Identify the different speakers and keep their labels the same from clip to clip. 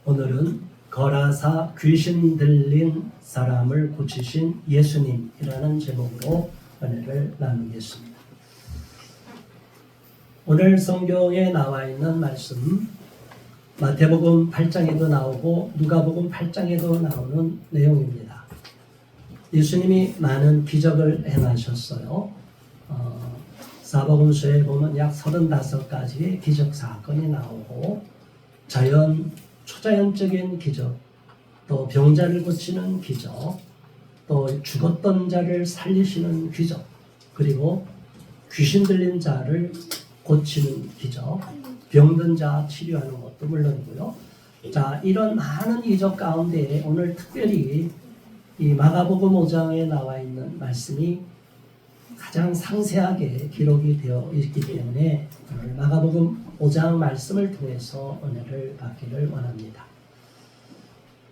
Speaker 1: 오늘은 거라사 귀신 들린 사람을 고치신 예수님이라는 제목으로 은혜를 나누겠습니다. 오늘 성경에 나와 있는 말씀, 마태복음 8장에도 나오고 누가복음 8장에도 나오는 내용입니다. 예수님이 많은 기적을 행하셨어요. 사복음서에 보면 약 35가지의 기적 사건이 나오고 초자연적인 기적, 또 병자를 고치는 기적, 또 죽었던 자를 살리시는 기적, 그리고 귀신 들린 자를 고치는 기적, 병든 자 치료하는 것도 물론이고요. 자, 이런 많은 기적 가운데 오늘 특별히 이 마가복음 5장에 나와 있는 말씀이 가장 상세하게 기록이 되어 있기 때문에 오늘 마가복음 5장 말씀을 통해서 은혜를 받기를 원합니다.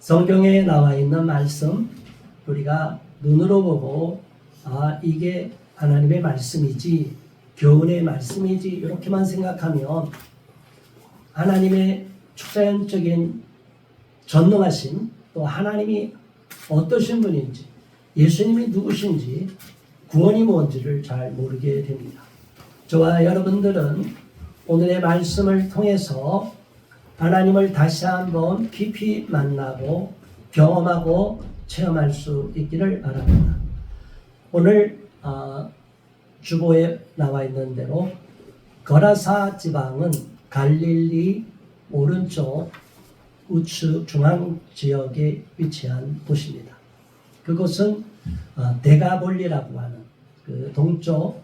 Speaker 1: 성경에 나와 있는 말씀, 우리가 눈으로 보고 이게 하나님의 말씀이지, 교훈의 말씀이지 이렇게만 생각하면 하나님의 초자연적인 전능하심, 또 하나님이 어떠신 분인지, 예수님이 누구신지, 구원이 뭔지를 잘 모르게 됩니다. 저와 여러분들은 오늘의 말씀을 통해서 하나님을 다시 한번 깊이 만나고 경험하고 체험할 수 있기를 바랍니다. 오늘 주보에 나와 있는 대로 거라사 지방은 갈릴리 오른쪽 우측 중앙 지역에 위치한 곳입니다. 그곳은 데가볼리라고 하는 그 동쪽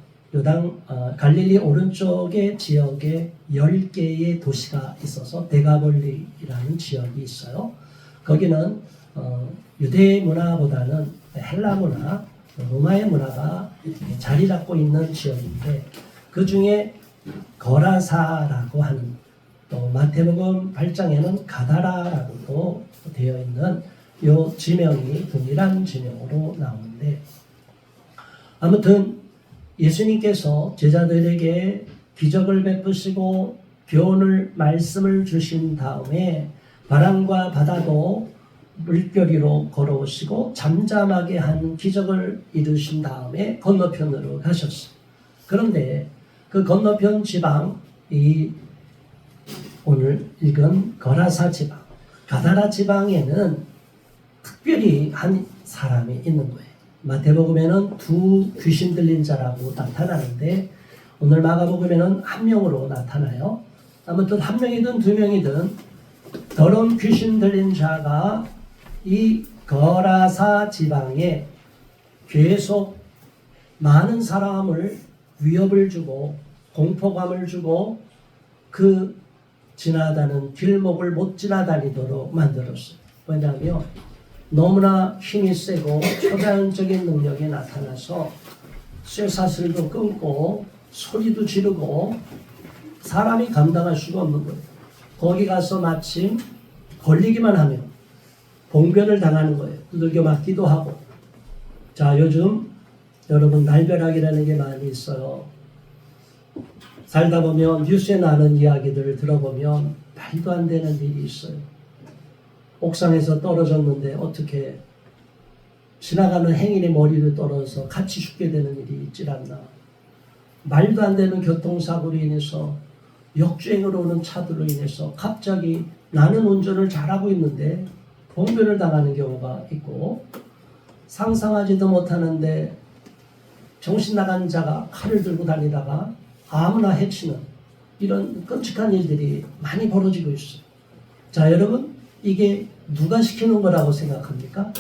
Speaker 1: 갈릴리 오른쪽의 지역에 10개의 도시가 있어서 데가볼리라는 지역이 있어요. 거기는 유대 문화보다는 헬라 문화, 로마의 문화가 자리 잡고 있는 지역인데, 그 중에 거라사라고 하는, 또 마태복음 8장에는 가다라라고도 되어 있는 이 지명이 동일한 지명으로 나오는데, 아무튼 예수님께서 제자들에게 기적을 베푸시고 교훈을 말씀을 주신 다음에 바람과 바다도 물결위로 걸어오시고 잠잠하게 한 기적을 이루신 다음에 건너편으로 가셨어요. 그런데 그 건너편 지방, 이 오늘 읽은 거라사 지방, 가다라 지방에는 특별히 한 사람이 있는 거예요. 마태복음에는 2 귀신 들린 자라고 나타나는데, 오늘 마가복음에는 1명으로 나타나요. 아무튼 1명이든 2명이든 더러운 귀신 들린 자가 이 거라사 지방에 계속 많은 사람을 위협을 주고 공포감을 주고 그 지나다는 길목을 못 지나다니도록 만들었어요. 왜냐하면 너무나 힘이 세고 초자연적인 능력이 나타나서 쇠사슬도 끊고 소리도 지르고 사람이 감당할 수가 없는 거예요. 거기 가서 마침 걸리기만 하면 봉변을 당하는 거예요. 두들겨 맞기도 하고. 자, 요즘 여러분 날벼락이라는 게 많이 있어요. 살다 보면 뉴스에 나는 이야기들을 들어보면 말도 안 되는 일이 있어요. 옥상에서 떨어졌는데 어떻게 지나가는 행인의 머리를 떨어져서 같이 죽게 되는 일이 있질 않나. 말도 안 되는 교통사고로 인해서 역주행으로 오는 차들로 인해서 갑자기 나는 운전을 잘하고 있는데 봉변을 당하는 경우가 있고, 상상하지도 못하는데 정신 나간 자가 칼을 들고 다니다가 아무나 해치는 이런 끔찍한 일들이 많이 벌어지고 있어요. 자, 여러분, 이게 누가 시키는 거라고 생각합니까?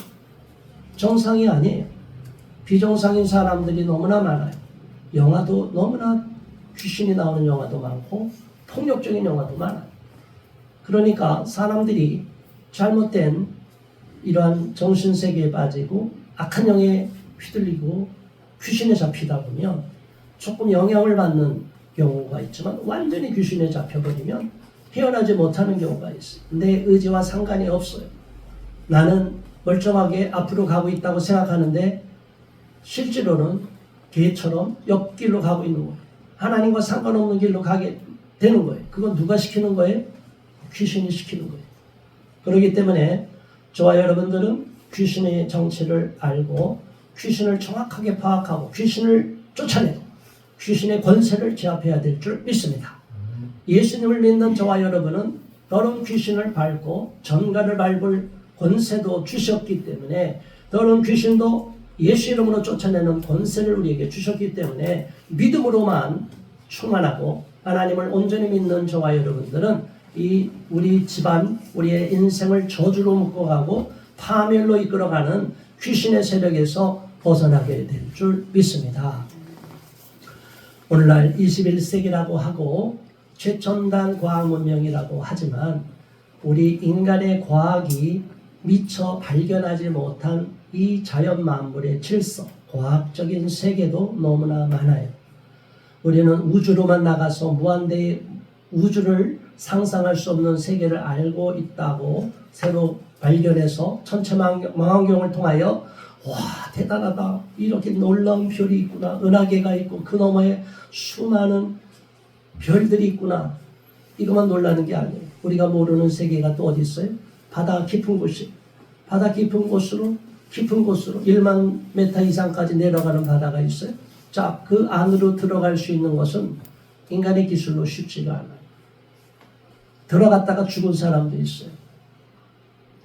Speaker 1: 정상이 아니에요. 비정상인 사람들이 너무나 많아요. 영화도 너무나 귀신이 나오는 영화도 많고 폭력적인 영화도 많아요. 그러니까 사람들이 잘못된 이러한 정신세계에 빠지고 악한 영에 휘둘리고 귀신에 잡히다 보면 조금 영향을 받는 경우가 있지만 완전히 귀신에 잡혀버리면 헤어나지 못하는 경우가 있어요. 내 의지와 상관이 없어요. 나는 멀쩡하게 앞으로 가고 있다고 생각하는데 실제로는 개처럼 옆길로 가고 있는 거예요. 하나님과 상관없는 길로 가게 되는 거예요. 그건 누가 시키는 거예요? 귀신이 시키는 거예요. 그렇기 때문에 저와 여러분들은 귀신의 정체를 알고 귀신을 정확하게 파악하고 귀신을 쫓아내고 귀신의 권세를 제압해야 될 줄 믿습니다. 예수님을 믿는 저와 여러분은 더러운 귀신을 밟고 전갈을 밟을 권세도 주셨기 때문에 더러운 귀신도 예수 이름으로 쫓아내는 권세를 우리에게 주셨기 때문에 믿음으로만 충만하고 하나님을 온전히 믿는 저와 여러분들은 우리 집안, 우리의 인생을 저주로 묶어가고 파멸로 이끌어가는 귀신의 세력에서 벗어나게 될 줄 믿습니다. 오늘날 21세기라고 하고 최첨단 과학 문명이라고 하지만 우리 인간의 과학이 미처 발견하지 못한 이 자연 만물의 질서, 과학적인 세계도 너무나 많아요. 우리는 우주로만 나가서 무한대의 우주를 상상할 수 없는 세계를 알고 있다고 새로 발견해서 천체망원경을 통하여 와 대단하다, 이렇게 놀라운 별이 있구나, 은하계가 있고 그 너머에 수많은 별들이 있구나, 이것만 놀라는 게 아니에요. 우리가 모르는 세계가 또 어디 있어요? 바다 깊은 곳이, 바다 깊은 곳으로 1만 메타 이상까지 내려가는 바다가 있어요. 자, 그 안으로 들어갈 수 있는 것은 인간의 기술로 쉽지가 않아요. 들어갔다가 죽은 사람도 있어요.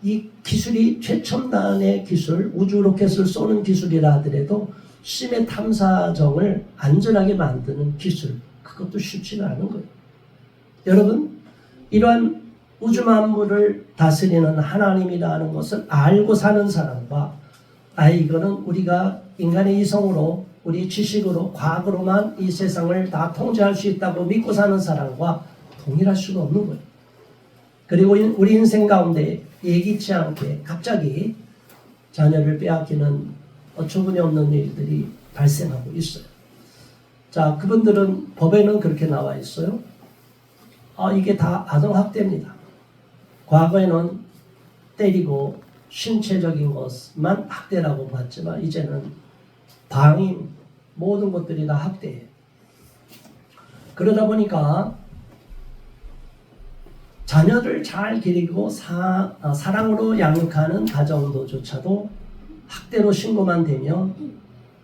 Speaker 1: 이 기술이 최첨단의 기술, 우주 로켓을 쏘는 기술이라 하더라도 심해 탐사정을 안전하게 만드는 기술, 그것도 쉽지가 않은 거예요. 여러분, 이러한 우주 만물을 다스리는 하나님이라는 것을 알고 사는 사람과 이거는 우리가 인간의 이성으로, 우리 지식으로, 과학으로만 이 세상을 다 통제할 수 있다고 믿고 사는 사람과 동일할 수가 없는 거예요. 그리고 우리 인생 가운데 예기치 않게 갑자기 자녀를 빼앗기는 어처구니 없는 일들이 발생하고 있어요. 자, 그분들은 법에는 그렇게 나와 있어요. 이게 다 아동학대입니다. 과거에는 때리고 신체적인 것만 학대라고 봤지만 이제는 방임, 모든 것들이 다 학대예요. 그러다 보니까 자녀를 잘 기르고 사랑으로 양육하는 가정도조차도 학대로 신고만 되면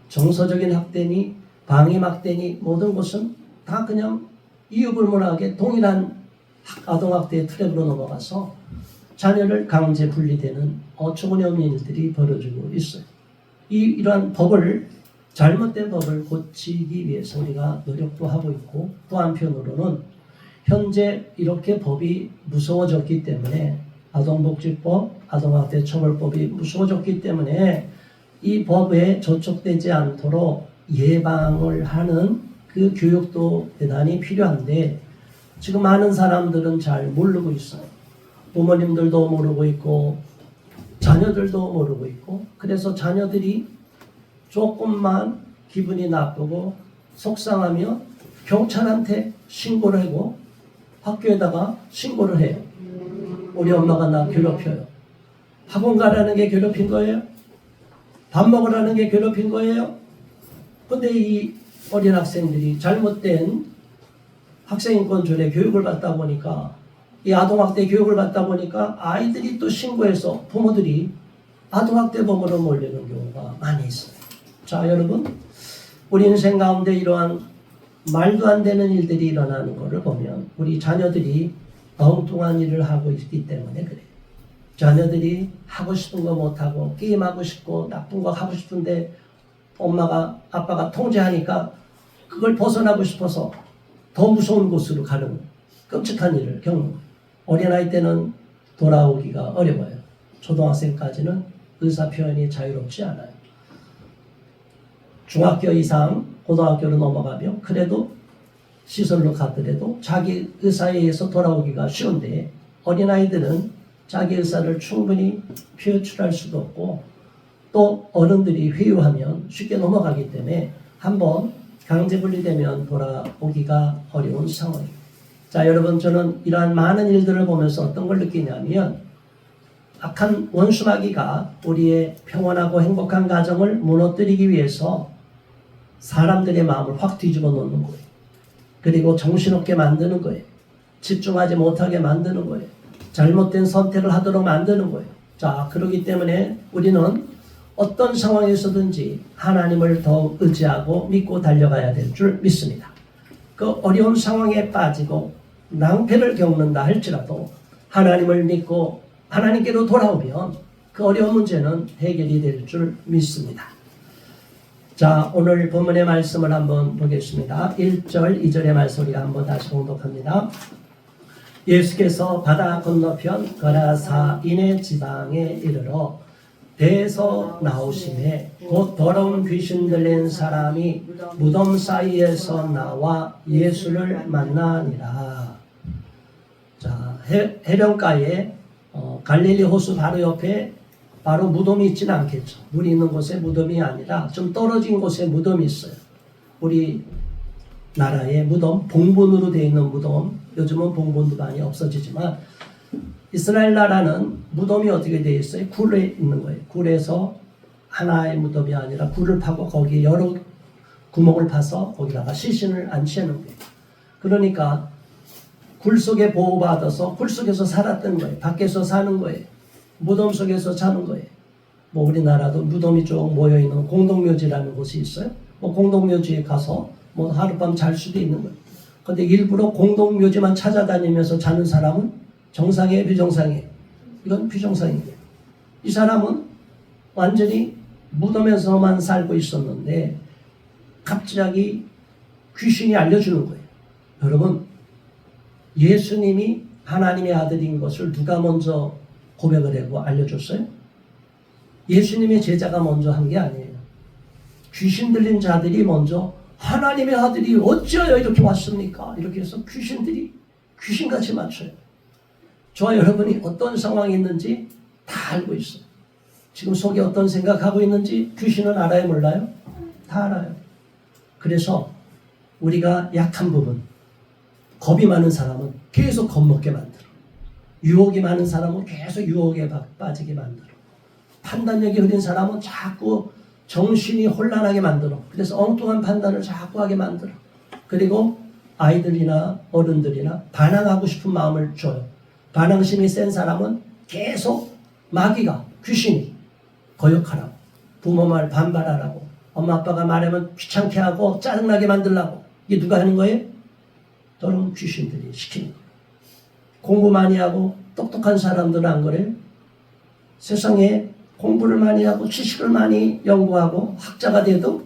Speaker 1: 정서적인 학대니 방임 학대니 모든 것은 다 그냥 이유불문하게 동일한 아동학대의 트랩으로 넘어가서 자녀를 강제 분리되는 어처구니 없는 일들이 벌어지고 있어요. 이러한 잘못된 법을 고치기 위해서 우리가 노력도 하고 있고, 또 한편으로는 현재 이렇게 법이 무서워졌기 때문에 아동복지법, 아동학대처벌법이 무서워졌기 때문에 이 법에 저촉되지 않도록 예방을 하는 그 교육도 대단히 필요한데 지금 많은 사람들은 잘 모르고 있어요. 부모님들도 모르고 있고 자녀들도 모르고 있고, 그래서 자녀들이 조금만 기분이 나쁘고 속상하면 경찰한테 신고를 하고 학교에다가 신고를 해요. 우리 엄마가 나 괴롭혀요. 학원 가라는 게 괴롭힌 거예요? 밥 먹으라는 게 괴롭힌 거예요? 근데 이 어린 학생들이 잘못된 학생인권조례 교육을 받다 보니까, 이 아동학대 교육을 받다 보니까 아이들이 또 신고해서 부모들이 아동학대범으로 몰리는 경우가 많이 있어요. 자, 여러분, 우리 인생 가운데 이러한 말도 안 되는 일들이 일어나는 것을 보면 우리 자녀들이 엉뚱한 일을 하고 있기 때문에 그래요. 자녀들이 하고 싶은 거 못하고 게임하고 싶고 나쁜 거 하고 싶은데 엄마가 아빠가 통제하니까 그걸 벗어나고 싶어서 더 무서운 곳으로 가는 끔찍한 일을 겪는 거예요. 어린아이 때는 돌아오기가 어려워요. 초등학생까지는 의사 표현이 자유롭지 않아요. 중학교 이상 고등학교로 넘어가면 그래도 시설로 가더라도 자기 의사에 의해서 돌아오기가 쉬운데, 어린아이들은 자기 의사를 충분히 표출할 수도 없고 또 어른들이 회유하면 쉽게 넘어가기 때문에 한번 강제 분리되면 돌아오기가 어려운 상황입니다. 자, 여러분, 저는 이러한 많은 일들을 보면서 어떤 걸 느끼냐면 악한 원수마귀가 우리의 평온하고 행복한 가정을 무너뜨리기 위해서 사람들의 마음을 확 뒤집어 놓는 거예요. 그리고 정신없게 만드는 거예요. 집중하지 못하게 만드는 거예요. 잘못된 선택을 하도록 만드는 거예요. 자, 그렇기 때문에 우리는 어떤 상황에서든지 하나님을 더욱 의지하고 믿고 달려가야 될 줄 믿습니다. 그 어려운 상황에 빠지고 낭패를 겪는다 할지라도 하나님을 믿고 하나님께로 돌아오면 그 어려운 문제는 해결이 될 줄 믿습니다. 자, 오늘 본문의 말씀을 한번 보겠습니다. 1절, 2절의 말씀 우리가 한번 다시 봉독합니다. 예수께서 바다 건너편 거라사인의 지방에 이르러 배에서 나오심에 곧 더러운 귀신 들린 사람이 무덤 사이에서 나와 예수를 만나니라. 자, 해변가에 갈릴리 호수 바로 옆에 바로 무덤이 있지는 않겠죠. 물이 있는 곳에 무덤이 아니라 좀 떨어진 곳에 무덤이 있어요. 우리 나라의 무덤, 봉분으로 되어 있는 무덤, 요즘은 봉분도 많이 없어지지만 이스라엘 나라는 무덤이 어떻게 되어 있어요? 굴에 있는 거예요. 굴에서 하나의 무덤이 아니라 굴을 파고 거기에 여러 구멍을 파서 거기다가 시신을 안치는 거예요. 그러니까 굴 속에 보호받아서 굴 속에서 살았던 거예요. 밖에서 사는 거예요. 무덤 속에서 자는 거예요. 뭐 우리나라도 무덤이 쭉 모여있는 공동묘지라는 곳이 있어요. 뭐 공동묘지에 가서 뭐 하룻밤 잘 수도 있는 거예요. 근데 일부러 공동묘지만 찾아다니면서 자는 사람은 정상이에요, 비정상이에요? 이건 비정상이에요. 이 사람은 완전히 무덤에서만 살고 있었는데 갑자기 귀신이 알려주는 거예요. 여러분, 예수님이 하나님의 아들인 것을 누가 먼저 고백을 하고 알려줬어요? 예수님의 제자가 먼저 한 게 아니에요. 귀신 들린 자들이 먼저 하나님의 아들이 어찌하여 이렇게 왔습니까? 이렇게 해서 귀신들이 귀신같이 맞춰요. 저와 여러분이 어떤 상황이 있는지 다 알고 있어요. 지금 속에 어떤 생각하고 있는지 귀신은 알아요, 몰라요? 다 알아요. 그래서 우리가 약한 부분, 겁이 많은 사람은 계속 겁먹게 만들어. 유혹이 많은 사람은 계속 유혹에 빠지게 만들어. 판단력이 흐린 사람은 자꾸 정신이 혼란하게 만들어. 그래서 엉뚱한 판단을 자꾸 하게 만들어. 그리고 아이들이나 어른들이나 반항하고 싶은 마음을 줘요. 반항심이 센 사람은 계속 마귀가, 귀신이 거역하라고, 부모 말 반발하라고, 엄마 아빠가 말하면 귀찮게 하고 짜증나게 만들라고. 이게 누가 하는 거예요? 더러운 귀신들이 시키는 거예요. 공부 많이 하고 똑똑한 사람들은 안 그래요? 세상에 공부를 많이 하고 지식을 많이 연구하고 학자가 돼도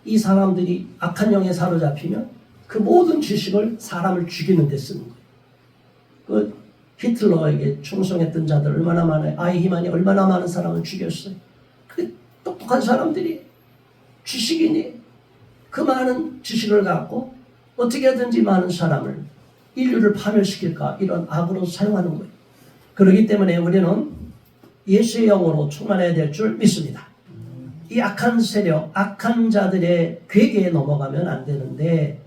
Speaker 1: 이 사람들이 악한 영에 사로잡히면 그 모든 지식을 사람을 죽이는 데 쓰는 거예요. 그 히틀러에게 충성했던 자들 얼마나 많아요. 아이히만이 얼마나 많은 사람을 죽였어요. 그 똑똑한 사람들이 지식인이 그 많은 지식을 갖고 어떻게든지 많은 사람을 인류를 파멸시킬까 이런 악으로 사용하는 거예요. 그렇기 때문에 우리는 예수의 영으로 충만해야 될 줄 믿습니다. 이 악한 세력, 악한 자들의 괴계에 넘어가면 안 되는데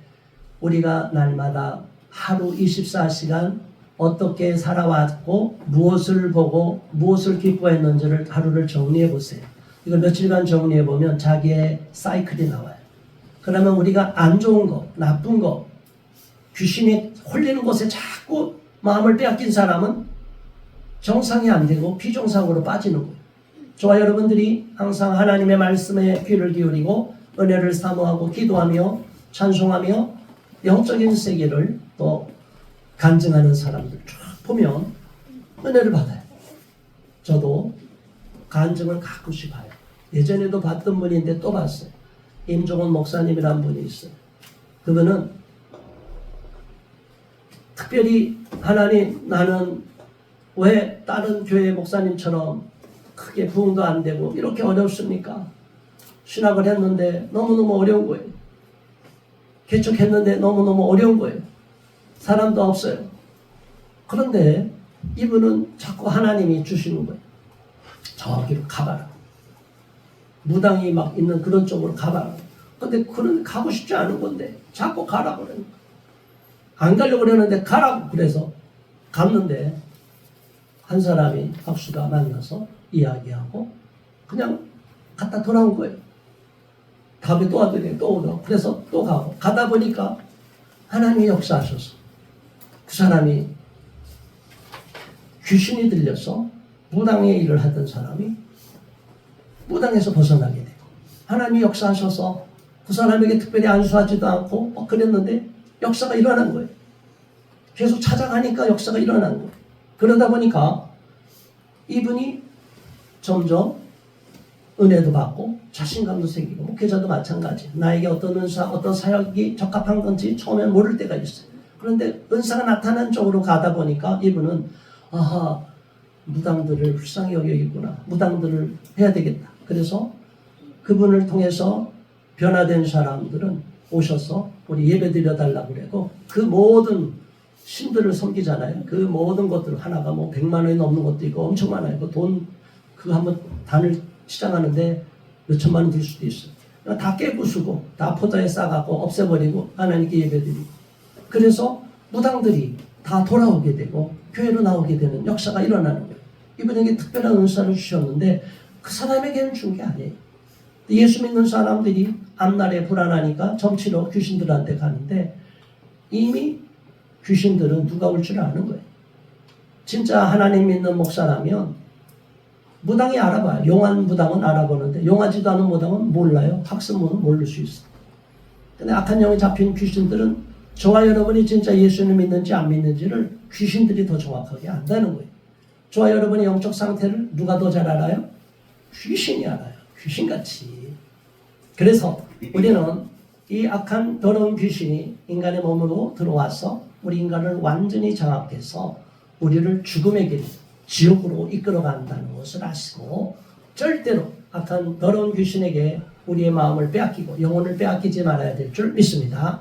Speaker 1: 우리가 날마다 하루 24시간 어떻게 살아왔고 무엇을 보고 무엇을 기뻐했는지를 하루를 정리해 보세요. 이걸 며칠간 정리해 보면 자기의 사이클이 나와요. 그러면 우리가 안 좋은 거, 나쁜 거, 귀신이 홀리는 곳에 자꾸 마음을 빼앗긴 사람은 정상이 안 되고 비정상으로 빠지는 거예요. 저와 여러분들이 항상 하나님의 말씀에 귀를 기울이고 은혜를 사모하고 기도하며 찬송하며 영적인 세계를 또 간증하는 사람들 쭉 보면 은혜를 받아요. 저도 간증을 가끔씩 봐요. 예전에도 봤던 분인데 또 봤어요. 임종원 목사님이라는 분이 있어요. 그분은 특별히 하나님, 나는 왜 다른 교회 목사님처럼 크게 부흥도 안 되고 이렇게 어렵습니까? 신학을 했는데 너무너무 어려운 거예요. 개척했는데 너무너무 어려운 거예요. 사람도 없어요. 그런데 이분은 자꾸 하나님이 주시는 거예요. 저기로 가봐라. 무당이 막 있는 그런 쪽으로 가봐라. 근데 그런 가고 싶지 않은 건데 자꾸 가라고 그러는 거예요. 안 가려고 그러는데 가라고 그래서 갔는데 한 사람이 박수가 만나서 이야기하고 그냥 갔다 돌아온 거예요. 다음에 또 하더니 또 오고 그래서 또 가고 가다 보니까 하나님이 역사하셔서 그 사람이 귀신이 들려서 무당의 일을 하던 사람이 무당에서 벗어나게 되고, 하나님이 역사하셔서 그 사람에게 특별히 안수하지도 않고 막 그랬는데 역사가 일어난 거예요. 계속 찾아가니까 역사가 일어난 거예요. 그러다 보니까 이분이 점점 은혜도 받고 자신감도 생기고, 목회자도 마찬가지. 나에게 어떤 은사, 어떤 사역이 적합한 건지 처음엔 모를 때가 있어요. 그런데 은사가 나타난 쪽으로 가다 보니까 이분은 아하, 무당들을 불쌍히 여기구나, 무당들을 해야 되겠다. 그래서 그분을 통해서 변화된 사람들은 오셔서 우리 예배 드려달라고 그러고, 그 모든 신들을 섬기잖아요. 그 모든 것들 하나가 뭐 100만 원이 넘는 것도 있고 엄청 많아요. 그 돈 그거 한번 단을 치장하는데 몇 천만 원 들 수도 있어요. 다 깨부수고 다 포자에 싸갖고 없애버리고 하나님께 예배드리고, 그래서 무당들이 다 돌아오게 되고 교회로 나오게 되는 역사가 일어나는 거예요. 이분에게 특별한 은사를 주셨는데 그 사람에게는 준 게 아니에요. 예수 믿는 사람들이 앞날에 불안하니까 점치러 귀신들한테 가는데 이미 귀신들은 누가 올 줄 아는 거예요. 진짜 하나님 믿는 목사라면 무당이 알아봐요. 용한 무당은 알아보는데 용하지도 않은 무당은 몰라요. 학습문은 모를 수 있어요. 근데 악한 영에 잡힌 귀신들은 저와 여러분이 진짜 예수를 믿는지 안 믿는지를 귀신들이 더 정확하게 안다는 거예요. 저와 여러분의 영적 상태를 누가 더 잘 알아요? 귀신이 알아요. 귀신같이. 그래서 우리는 이 악한 더러운 귀신이 인간의 몸으로 들어와서 우리 인간을 완전히 장악해서 우리를 죽음의 길, 지옥으로 이끌어간다는 것을 아시고, 절대로 악한 더러운 귀신에게 우리의 마음을 빼앗기고 영혼을 빼앗기지 말아야 될 줄 믿습니다.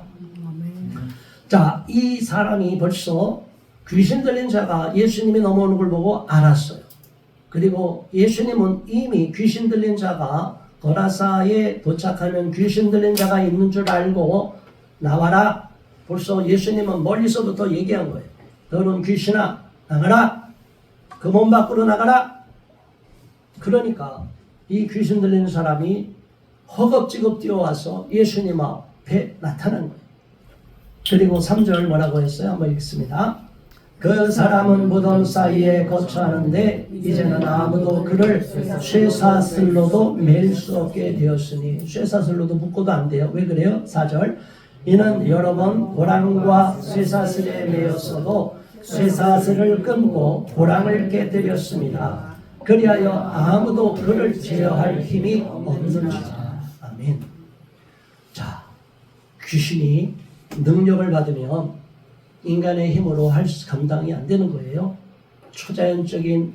Speaker 1: 자, 이 사람이 벌써 귀신 들린 자가 예수님이 넘어오는 걸 보고 알았어요. 그리고 예수님은 이미 귀신 들린 자가 거라사에 도착하면 귀신 들린 자가 있는 줄 알고 나와라. 벌써 예수님은 멀리서부터 얘기한 거예요. 더러운 귀신아, 나가라. 그 몸 밖으로 나가라. 그러니까 이 귀신 들린 사람이 허겁지겁 뛰어와서 예수님 앞에 나타난 거예요. 그리고 3절 뭐라고 했어요? 한번 읽습니다. 그 사람은 무덤 사이에 거처하는데 이제는 아무도 그를 쇠사슬로도 맬 수 없게 되었으니, 쇠사슬로도 묶어도 안 돼요. 왜 그래요? 4절. 이는 여러 번 고랑과 쇠사슬에 매였어도 쇠사슬을 끊고 고랑을 깨뜨렸습니다. 그리하여 아무도 그를 제어할 힘이 없는지라. 아멘. 자, 귀신이 능력을 받으면 인간의 힘으로 감당이 안 되는 거예요. 초자연적인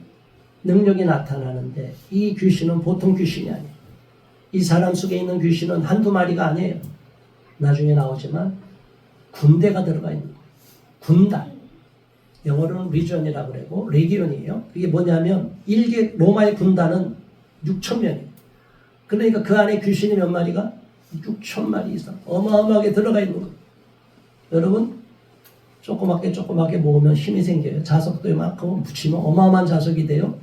Speaker 1: 능력이 나타나는데 이 귀신은 보통 귀신이 아니에요. 이 사람 속에 있는 귀신은 한두 마리가 아니에요. 나중에 나오지만 군대가 들어가 있는 거예요. 군단. 영어로는 리전이라고 그러고 레기온이에요. 이게 뭐냐면 일개 로마의 군단은 6,000명이에요. 그러니까 그 안에 귀신이 몇 마리가? 6,000마리 이상. 어마어마하게 들어가 있는 거예요. 여러분, 조그맣게 모으면 힘이 생겨요. 자석도 이만큼 붙이면 어마어마한 자석이 돼요.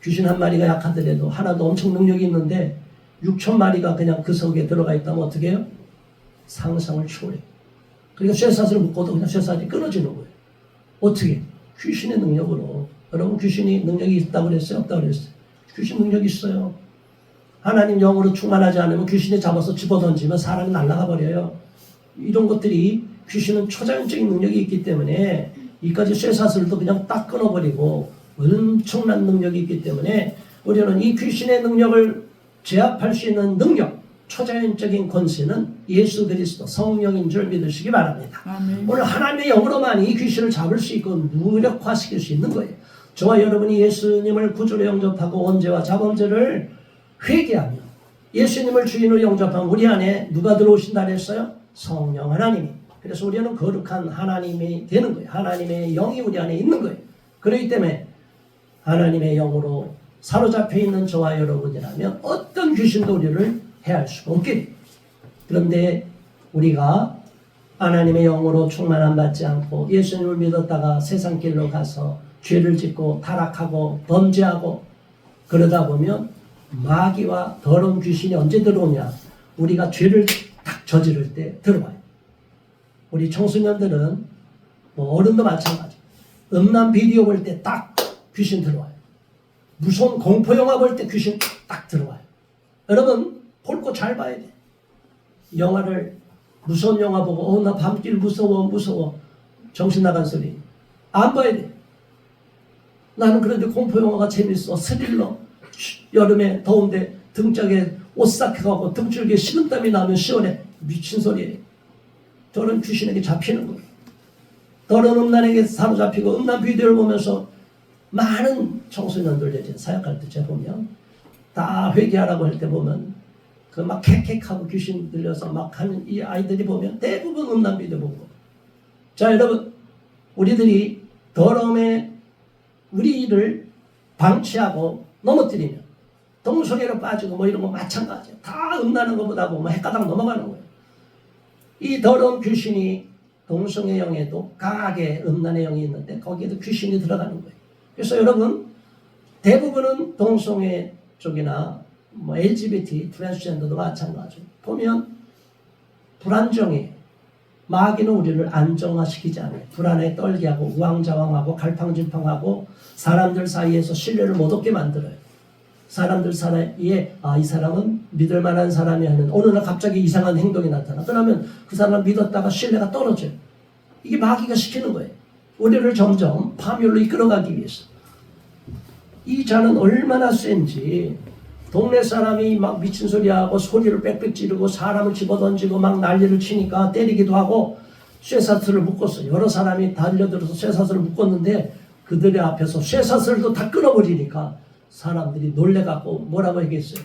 Speaker 1: 귀신 한 마리가 약하더라도 하나도 엄청 능력이 있는데 6,000마리가 그냥 그 속에 들어가 있다면 어떻게 해요? 상상을 초월해요. 그러니까 쇠사슬을 묶어도 그냥 쇠사슬이 끊어지는 거예요. 어떻게? 귀신의 능력으로. 여러분, 귀신이 능력이 있다고 그랬어요? 없다고 그랬어요? 귀신 능력이 있어요. 하나님 영으로 충만하지 않으면 귀신이 잡아서 집어던지면 사람이 날아가 버려요. 이런 것들이, 귀신은 초자연적인 능력이 있기 때문에 이까지 쇠사슬도 그냥 딱 끊어버리고 엄청난 능력이 있기 때문에 우리는 이 귀신의 능력을 제압할 수 있는 능력, 초자연적인 권세는 예수 그리스도 성령인 줄 믿으시기 바랍니다. 아멘. 오늘 하나님의 영으로만 이 귀신을 잡을 수 있고 무력화시킬 수 있는 거예요. 저와 여러분이 예수님을 구주로 영접하고 원죄와 자범죄를 회개하며 예수님을 주인으로 영접한 우리 안에 누가 들어오신다 그랬어요? 성령 하나님이. 그래서 우리는 거룩한 하나님이 되는 거예요. 하나님의 영이 우리 안에 있는 거예요. 그렇기 때문에 하나님의 영으로 사로잡혀 있는 저와 여러분이라면 어떤 귀신도 우리를 해할 수가 없게 돼요. 그런데 우리가 하나님의 영으로 충만함 받지 않고 예수님을 믿었다가 세상 길로 가서 죄를 짓고 타락하고 범죄하고 그러다 보면 마귀와 더러운 귀신이 언제 들어오냐? 우리가 죄를 딱 저지를 때 들어와요. 우리 청소년들은 뭐 어른도 마찬가지. 음란 비디오 볼 때 딱 귀신 들어와요. 무서운 공포 영화 볼 때 귀신 딱 들어와요. 여러분 볼 거 잘 봐야 돼. 영화를 무서운 영화 보고 나 밤길 무서워 정신 나간 소리 안 봐야 돼. 나는 그런데 공포 영화가 재밌어. 스릴러. 여름에 더운데 등짝에 옷 싹해가고 등줄기에 식은땀이 나면 시원해. 미친 소리예요. 저런 귀신에게 잡히는 거예요. 더러운 음란에게 사로잡히고 음란 비디오를 보면서 많은 청소년들 이제 사역할 때 제가 보면 다 회개하라고 할 때 보면 그 막 캑캑하고 귀신 들려서 막 하는 이 아이들이 보면 대부분 음란 비디오 보고. 자 여러분 우리들이 더러움에 우리를 방치하고 넘어뜨리면 동성애로 빠지고 뭐 이런 거 마찬가지예요. 다 음란한 것보다 보면 헷가닥 넘어가는 거예요. 이 더러운 귀신이 동성애 영에도 강하게 음란의 영이 있는데 거기에도 귀신이 들어가는 거예요. 그래서 여러분 대부분은 동성애 쪽이나 뭐 LGBT, 트랜스젠더도 마찬가지로 보면 불안정해. 마귀는 우리를 안정화시키지 않아요. 불안에 떨게 하고 우왕좌왕하고 갈팡질팡하고 사람들 사이에서 신뢰를 못 얻게 만들어요. 사람들 사이에 이 사람은 믿을 만한 사람이 하는 어느 날 갑자기 이상한 행동이 나타나. 그러면 그 사람을 믿었다가 신뢰가 떨어져요. 이게 마귀가 시키는 거예요. 우리를 점점 파멸로 이끌어가기 위해서. 이 자는 얼마나 센지 동네 사람이 막 미친 소리하고 소리를 빽빽 지르고 사람을 집어던지고 막 난리를 치니까 때리기도 하고 쇠사슬을 묶었어요. 여러 사람이 달려들어서 쇠사슬을 묶었는데 그들의 앞에서 쇠사슬도 다 끊어버리니까 사람들이 놀래갖고 뭐라고 얘기했어요.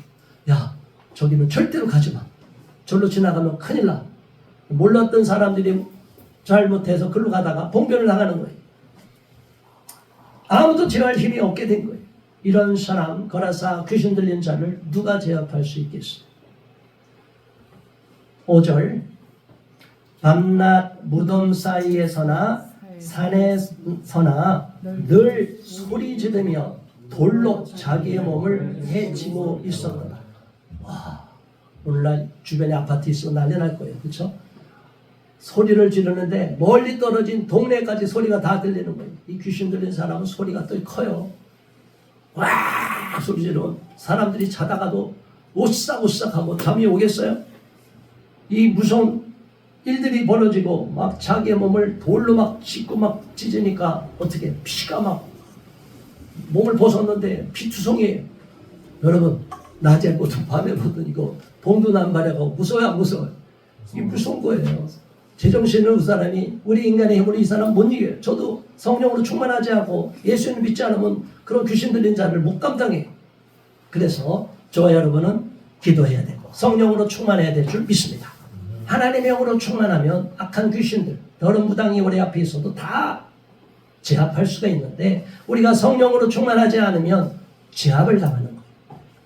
Speaker 1: 야 저기는 절대로 가지마. 절로 지나가면 큰일 나. 몰랐던 사람들이 잘못해서 글로 가다가 봉변을 당하는 거예요. 아무도 제어할 힘이 없게 된 거예요. 이런 사람, 거라사 귀신 들린 자를 누가 제압할 수 있겠어요? 5절 밤낮 무덤 사이에서나 산에서나 늘 소리 지르며 돌로 자기의 몸을 해치고 있었다. 와, 오늘날 주변에 아파트 있으면 난리 날 거예요. 그렇죠? 소리를 지르는데 멀리 떨어진 동네까지 소리가 다 들리는 거예요. 이 귀신 들린 사람은 소리가 또 커요. 와 소리 지르면 사람들이 자다가도 오싹오싹하고 잠이 오겠어요? 이 무서운 일들이 벌어지고 막 자기의 몸을 돌로 막 찢고 막 찢으니까 어떻게 피가 막 몸을 벗었는데 피투성이에요. 여러분 낮에 보든 밤에 보든 이거 봉두난발하고 무서워요 안 무서워요? 이게 무서운 거예요. 제정신을 그 사람이 우리 인간의 힘으로 이 사람 못 이겨요. 저도 성령으로 충만하지 않고 예수님을 믿지 않으면 그런 귀신 들린 자를 못 감당해요. 그래서 저와 여러분은 기도해야 되고 성령으로 충만해야 될 줄 믿습니다. 하나님의 영으로 충만하면 악한 귀신들, 더러운 무당이 우리 앞에 있어도 다 제압할 수가 있는데 우리가 성령으로 충만하지 않으면 제압을 당하는 거예요.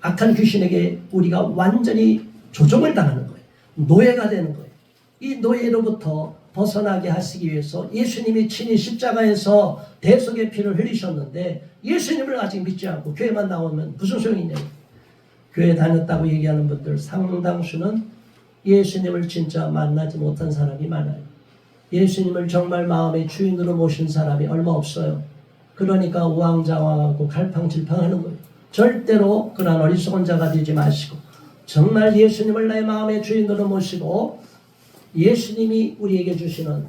Speaker 1: 악한 귀신에게 우리가 완전히 조종을 당하는 거예요. 노예가 되는 거예요. 이 노예로부터 벗어나게 하시기 위해서 예수님이 친히 십자가에서 대속의 피를 흘리셨는데 예수님을 아직 믿지 않고 교회만 나오면 무슨 소용이냐. 교회 다녔다고 얘기하는 분들 상당수는 예수님을 진짜 만나지 못한 사람이 많아요. 예수님을 정말 마음의 주인으로 모신 사람이 얼마 없어요. 그러니까 우왕좌왕하고 갈팡질팡하는 거예요. 절대로 그런 어리석은 자가 되지 마시고 정말 예수님을 나의 마음의 주인으로 모시고 예수님이 우리에게 주시는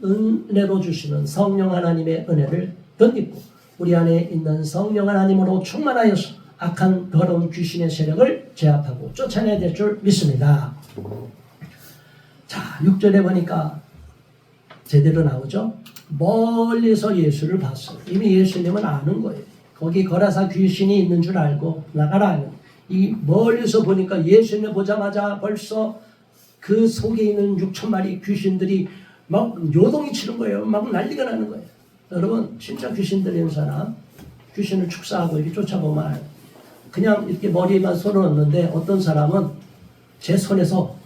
Speaker 1: 은혜로 주시는 성령 하나님의 은혜를 덧입고 우리 안에 있는 성령 하나님으로 충만하여서 악한 더러운 귀신의 세력을 제압하고 쫓아내야 될 줄 믿습니다. 자, 6절에 보니까 제대로 나오죠. 멀리서 예수를 봤어요. 이미 예수님은 아는 거예요. 거기 거라사 귀신이 있는 줄 알고 나가라. 이 멀리서 보니까 예수님을 보자마자 벌써 그 속에 있는 6천 마리 귀신들이 막 요동이 치는 거예요. 막 난리가 나는 거예요. 여러분 진짜 귀신 들린 사람 귀신을 축사하고 이렇게 쫓아보면 그냥 이렇게 머리에만 손을 얹는데 어떤 사람은 제 손에서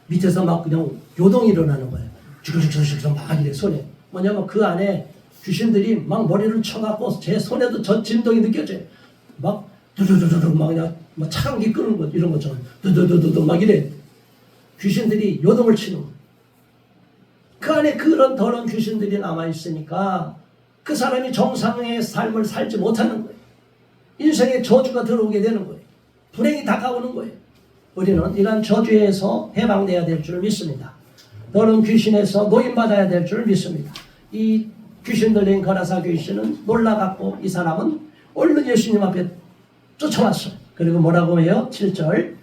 Speaker 1: 밑에서 막 그냥 요동이 일어나는 거예요. 주글주글주글 막 이래 손에. 뭐냐면 그 안에 귀신들이 막 머리를 쳐갖고 제 손에도 저 진동이 느껴져요. 막 두두두두두 막 그냥 막 차가운게 끄는 거 이런 것처럼 두두두두두 막 이래. 귀신들이 요동을 치는 거예요. 그 안에 그런 더러운 귀신들이 남아있으니까 그 사람이 정상의 삶을 살지 못하는 거예요. 인생에 저주가 들어오게 되는 거예요. 불행이 다가오는 거예요. 우리는 이러한 저주에서 해방돼야 될 줄 믿습니다. 너는 귀신에서 노인받아야 될 줄 믿습니다. 이 귀신 들린 거라사 귀신은 놀라갖고 이 사람은 얼른 예수님 앞에 쫓아왔어요. 그리고 뭐라고 해요? 7절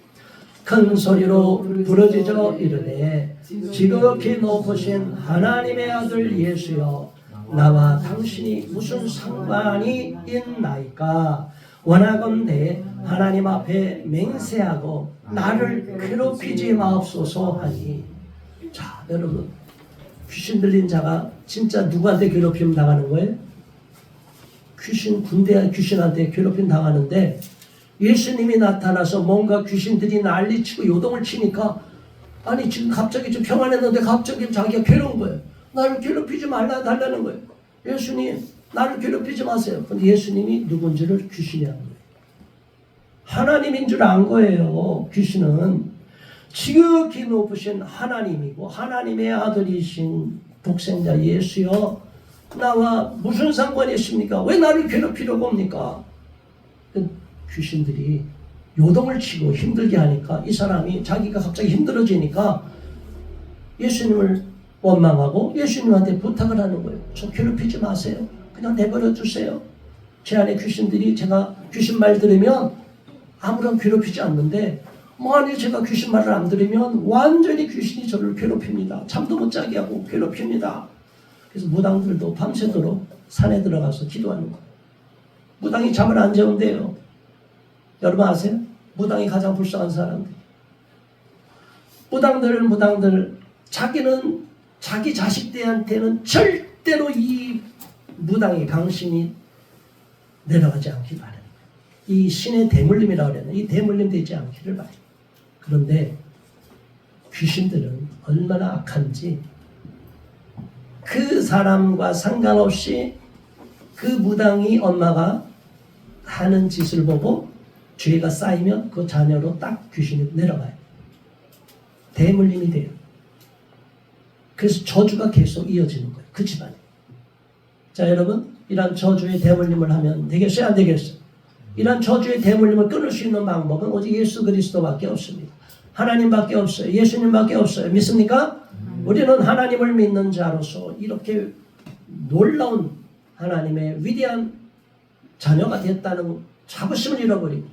Speaker 1: 큰 소리로 부르짖어 이르되 지극히 높으신 하나님의 아들 예수여 나와 당신이 무슨 상관이 있나이까 원하건대 하나님 앞에 맹세하고 나를 괴롭히지 마옵소서 하니. 자, 여러분, 귀신 들린 자가 진짜 누구한테 괴롭힘 당하는 거예요? 군대 귀신한테 괴롭힘 당하는데 예수님이 나타나서 뭔가 귀신들이 난리치고 요동을 치니까 아니 지금 갑자기 좀 평안했는데 갑자기 자기가 괴로운 거예요. 나를 괴롭히지 말라 달라는 거예요. 예수님 나를 괴롭히지 마세요. 근데 예수님이 누군지를 귀신이 안 거예요. 하나님인 줄 안 거예요. 귀신은 지극히 높으신 하나님이고 하나님의 아들이신 독생자 예수여 나와 무슨 상관이 있습니까? 왜 나를 괴롭히려고 합니까? 귀신들이 요동을 치고 힘들게 하니까 이 사람이 자기가 갑자기 힘들어지니까 예수님을 원망하고 예수님한테 부탁을 하는 거예요. 저 괴롭히지 마세요. 그냥 내버려 주세요. 제 안에 귀신들이 제가 귀신 말 들으면 아무런 괴롭히지 않는데 만약에 제가 귀신 말을 안 들으면 완전히 귀신이 저를 괴롭힙니다. 잠도 못 자게 하고 괴롭힙니다. 그래서 무당들도 밤새도록 산에 들어가서 기도하는 거예요. 무당이 잠을 안 재운대요. 여러분 아세요? 무당이 가장 불쌍한 사람들. 무당들 자기는 자기 자식들한테는 절대로 이 무당의 강신이 내려가지 않기 바랍니다. 이 신의 대물림이라고 그러는 이 대물림 되지 않기를 바랍니다. 그런데 귀신들은 얼마나 악한지 그 사람과 상관없이 그 무당이 엄마가 하는 짓을 보고 죄가 쌓이면 그 자녀로 딱 귀신이 내려가요. 대물림이 돼요. 그래서 저주가 계속 이어지는 거예요. 그 집안에. 자, 여러분, 이런 저주의 대물림을 하면 되겠어요? 안 되겠어요? 이런 저주의 대물림을 끊을 수 있는 방법은 오직 예수 그리스도밖에 없습니다. 하나님밖에 없어요. 예수님밖에 없어요. 믿습니까? 우리는 하나님을 믿는 자로서 이렇게 놀라운 하나님의 위대한 자녀가 됐다는 자부심을 잃어버리고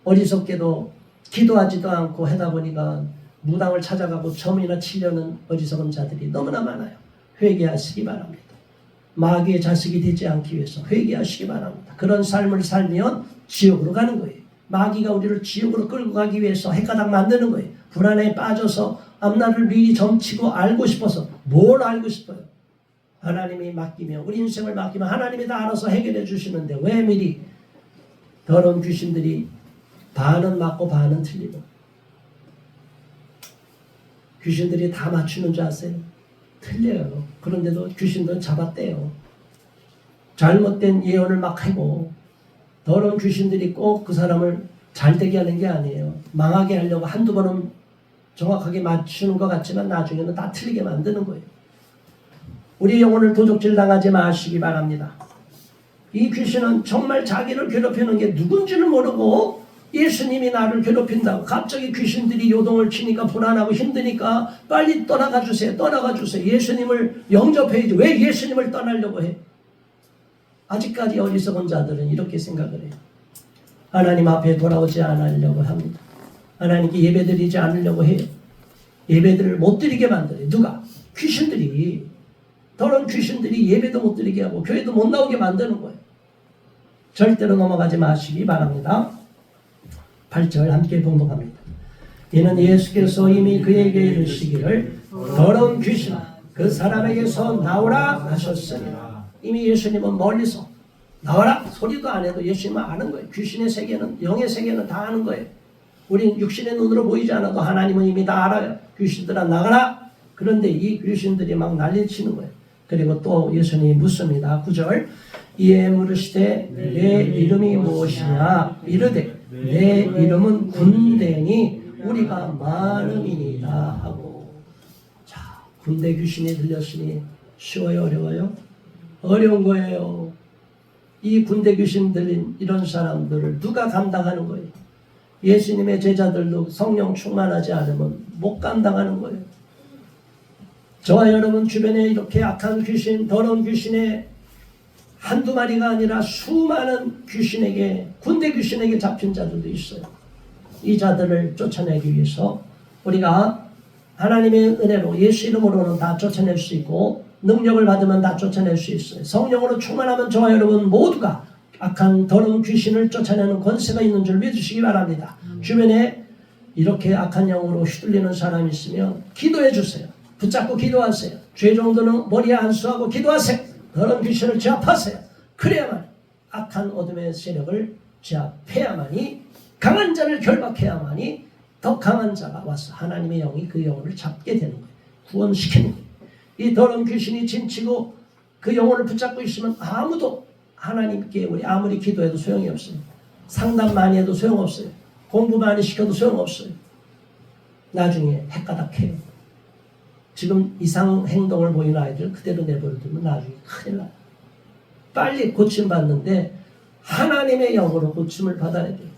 Speaker 1: 어리석게도 기도하지도 않고 하다 보니까 무당을 찾아가고 점이나 치려는 어리석은 자들이 너무나 많아요. 회개하시기 바랍니다. 마귀의 자식이 되지 않기 위해서 회개하시기 바랍니다. 그런 삶을 살면 지옥으로 가는 거예요. 마귀가 우리를 지옥으로 끌고 가기 위해서 헷가닥 만드는 거예요. 불안에 빠져서 앞날을 미리 점치고 알고 싶어서 뭘 알고 싶어요? 하나님이 맡기면 우리 인생을 맡기면 하나님이 다 알아서 해결해 주시는데 왜 미리 더러운 귀신들이 반은 맞고 반은 틀리고 귀신들이 다 맞추는 줄 아세요? 틀려요. 그런데도 귀신들은 잡았대요. 잘못된 예언을 막 하고 더러운 귀신들이 꼭 그 사람을 잘되게 하는 게 아니에요. 망하게 하려고 한두 번은 정확하게 맞추는 것 같지만 나중에는 다 틀리게 만드는 거예요. 우리 영혼을 도적질 당하지 마시기 바랍니다. 이 귀신은 정말 자기를 괴롭히는 게 누군지는 모르고 예수님이 나를 괴롭힌다고 갑자기 귀신들이 요동을 치니까 불안하고 힘드니까 빨리 떠나가 주세요. 떠나가 주세요. 예수님을 영접해야지. 왜 예수님을 떠나려고 해? 아직까지 어리석은 자들은 이렇게 생각을 해요. 하나님 앞에 돌아오지 않으려고 합니다. 하나님께 예배드리지 않으려고 해요. 예배들을 못 드리게 만들어요. 누가? 귀신들이. 더러운 귀신들이 예배도 못 드리게 하고 교회도 못 나오게 만드는 거예요. 절대로 넘어가지 마시기 바랍니다. 8절 함께 봉독합니다. 이는 예수께서 이미 그에게 이르시기를 더러운 귀신아 그 사람에게서 나오라 하셨으니라. 이미 예수님은 멀리서 나와라 소리도 안 해도 예수님은 아는 거예요. 귀신의 세계는 영의 세계는 다 아는 거예요. 우린 육신의 눈으로 보이지 않아도 하나님은 이미 다 알아요. 귀신들아 나가라. 그런데 이 귀신들이 막 난리치는 거예요. 그리고 또 예수님이 묻습니다. 9절 이에 물으시되 내 이름이 무엇이냐 이르되 내 이름은 군대니 우리가 많음이니이다 하고. 자, 군대 귀신이 들렸으니 쉬워요 어려워요? 어려운 거예요. 이 군대 귀신 들린 이런 사람들을 누가 감당하는 거예요? 예수님의 제자들도 성령 충만하지 않으면 못 감당하는 거예요. 저와 여러분 주변에 이렇게 악한 귀신, 더러운 귀신에 한두 마리가 아니라 수많은 귀신에게, 군대 귀신에게 잡힌 자들도 있어요. 이 자들을 쫓아내기 위해서 우리가 하나님의 은혜로 예수 이름으로는 다 쫓아낼 수 있고, 능력을 받으면 다 쫓아낼 수 있어요. 성령으로 충만하면 저와 여러분 모두가 악한 더러운 귀신을 쫓아내는 권세가 있는 줄 믿으시기 바랍니다. 주변에 이렇게 악한 영으로 휘둘리는 사람이 있으면 기도해 주세요. 붙잡고 기도하세요. 죄 정도는 머리에 안수하고 기도하세요. 더러운 귀신을 제압하세요. 그래야만 악한 어둠의 세력을 제압해야만이, 강한 자를 결박해야만이 더 강한 자가 와서 하나님의 영이 그 영혼을 잡게 되는 거예요. 구원시키는 거예요. 이 더러운 귀신이 진치고 그 영혼을 붙잡고 있으면 아무도 하나님께 우리 아무리 기도해도 소용이 없어요. 상담 많이 해도 소용없어요. 공부 많이 시켜도 소용없어요. 나중에 헷가닥해요. 지금 이상 행동을 보이는 아이들 그대로 내버려두면 나중에 큰일 나요. 빨리 고침받는데 하나님의 영으로 고침을 받아야 돼요.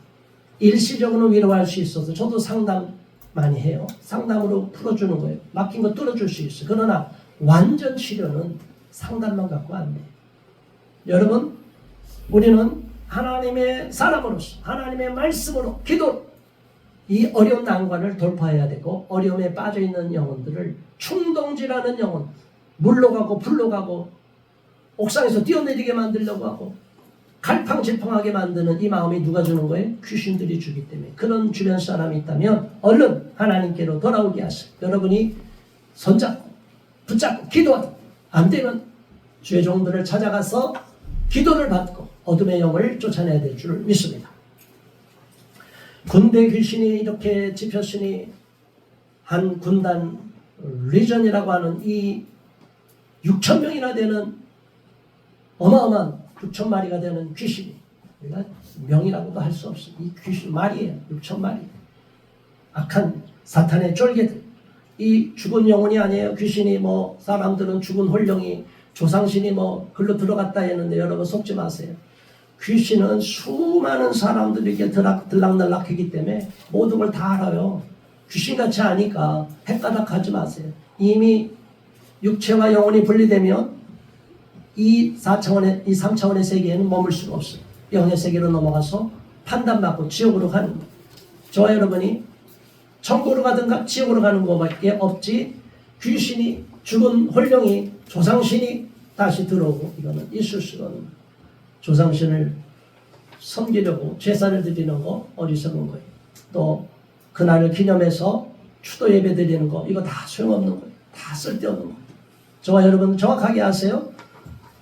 Speaker 1: 일시적으로 위로할 수 있어서 저도 상담 많이 해요. 상담으로 풀어주는 거예요. 막힌 거 뚫어줄 수 있어요. 그러나 완전 치료는 상담만 갖고 안 돼요. 여러분, 우리는 하나님의 사람으로서 하나님의 말씀으로 기도, 이 어려운 난관을 돌파해야 되고, 어려움에 빠져있는 영혼들을, 충동질하는 영혼, 물로 가고 불로 가고 옥상에서 뛰어내리게 만들려고 하고 갈팡질팡하게 만드는 이 마음이 누가 주는 거예요? 귀신들이 주기 때문에. 그런 주변 사람이 있다면 얼른 하나님께로 돌아오게 하세요. 여러분이 손잡고 붙잡고 기도하고, 안 되면 주의 종들을 찾아가서 기도를 받고 어둠의 영을 쫓아내야 될 줄 믿습니다. 군대 귀신이 이렇게 집혔으니 한 군단 리전이라고 하는 이 6,000명이나 되는 어마어마한 6,000마리가 되는 귀신이, 우리가 명이라고도 할 수 없어요. 이 귀신 말이에요. 6,000마리. 악한 사탄의 쫄개들. 이 죽은 영혼이 아니에요. 귀신이 뭐 사람들은 죽은 홀령이 조상신이 뭐 글로 들어갔다 했는데 여러분 속지 마세요. 귀신은 수많은 사람들에게 들락날락하기 때문에 모든 걸 다 알아요. 귀신같이 아니까 헷가닥하지 마세요. 이미 육체와 영혼이 분리되면 이 4차원의, 이 3차원의 세계에는 머물 수가 없어요. 영의 세계로 넘어가서 판단받고 지옥으로 가는 거예요. 저와 여러분이 천국으로 가든가 지옥으로 가는 것밖에 없지, 귀신이, 죽은 홀령이, 조상신이 다시 들어오고 이거는 있을 수가 없는 거예요. 조상신을 섬기려고 제사를 드리는 거 어리석은 거예요. 또 그날을 기념해서 추도 예배 드리는 거, 이거 다 소용없는 거예요. 다 쓸데없는 거예요. 저와 여러분 정확하게 아세요?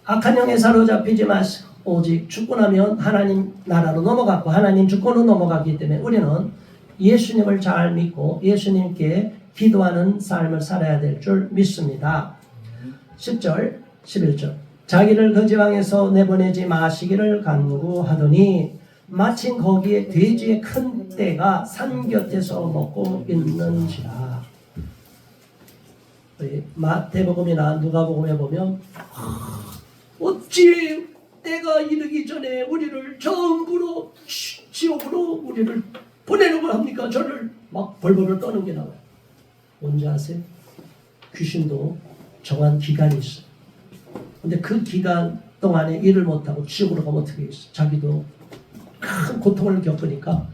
Speaker 1: 악한 영에 사로잡히지 마시고 오직 죽고 나면 하나님 나라로 넘어갔고 하나님 주권으로 넘어가기 때문에 우리는 예수님을 잘 믿고 예수님께 기도하는 삶을 살아야 될 줄 믿습니다. 10절 11절 자기를 그 지방에서 내보내지 마시기를 간구하더니 마침 거기에 돼지의 큰 떼가 산 곁에서 먹고 있는지라. 마태복음이나 누가복음에 보면 어찌 때가 이르기 전에 우리를 전부로 지옥으로 우리를 보내려고 합니까? 저를 막 벌벌을 떠는 게 나와요. 뭔지 아세요? 귀신도 정한 기간이 있어요. 근데 그 기간 동안에 일을 못하고 지옥으로 가면 어떻게 있어? 자기도 큰 고통을 겪으니까